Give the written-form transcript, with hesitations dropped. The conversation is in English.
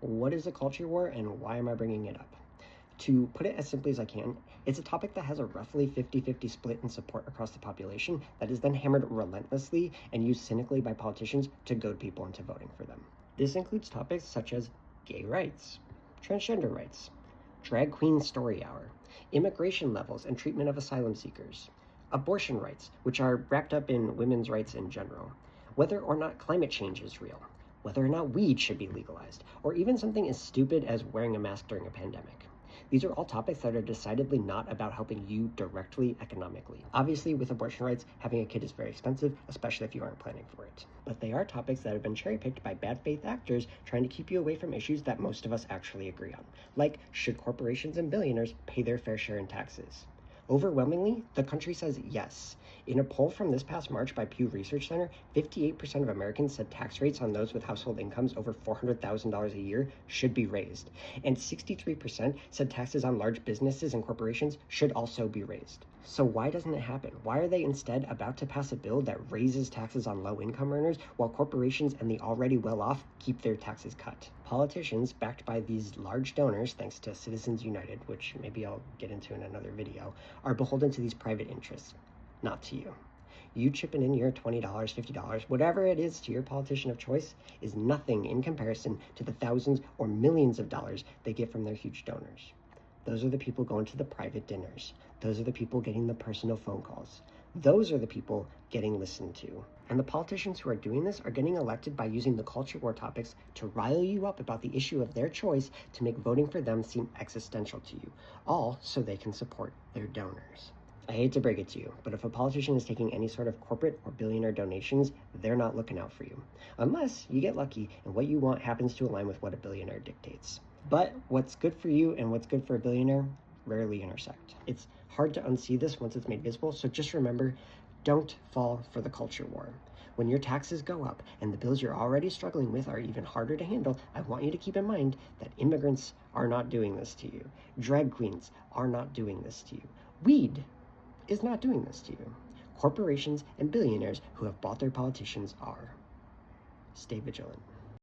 What is a culture war and why am I bringing it up? To put it as simply as I can, it's a topic that has a roughly 50-50 split in support across the population that is then hammered relentlessly and used cynically by politicians to goad people into voting for them. This includes topics such as gay rights, transgender rights, drag queen story hour, immigration levels and treatment of asylum seekers, abortion rights, which are wrapped up in women's rights in general, whether or not climate change is real, whether or not weed should be legalized, or even something as stupid as wearing a mask during a pandemic. These are all topics that are decidedly not about helping you directly economically. Obviously, with abortion rights, having a kid is very expensive, especially if you aren't planning for it. But they are topics that have been cherry-picked by bad faith actors trying to keep you away from issues that most of us actually agree on, like should corporations and billionaires pay their fair share in taxes? Overwhelmingly, the country says yes. In a poll from this past March by Pew Research Center, 58% of Americans said tax rates on those with household incomes over $400,000 a year should be raised, and 63% said taxes on large businesses and corporations should also be raised. So why doesn't it happen? Why are they instead about to pass a bill that raises taxes on low-income earners while corporations and the already well-off keep their taxes cut? Politicians, backed by these large donors, thanks to Citizens United, which maybe I'll get into in another video, are beholden to these private interests, not to you. You chipping in your $20, $50, whatever it is to your politician of choice is nothing in comparison to the thousands or millions of dollars they get from their huge donors. Those are the people going to the private dinners. Those are the people getting the personal phone calls. Those are the people getting listened to. And the politicians who are doing this are getting elected by using the culture war topics to rile you up about the issue of their choice to make voting for them seem existential to you, all so they can support their donors. I hate to break it to you, but if a politician is taking any sort of corporate or billionaire donations, they're not looking out for you. Unless you get lucky and what you want happens to align with what a billionaire dictates. But what's good for you and what's good for a billionaire rarely intersect. It's hard to unsee this once it's made visible, so just remember, don't fall for the culture war. When your taxes go up and the bills you're already struggling with are even harder to handle, I want you to keep in mind that immigrants are not doing this to you. Drag queens are not doing this to you. Weed is not doing this to you. Corporations and billionaires who have bought their politicians are. Stay vigilant.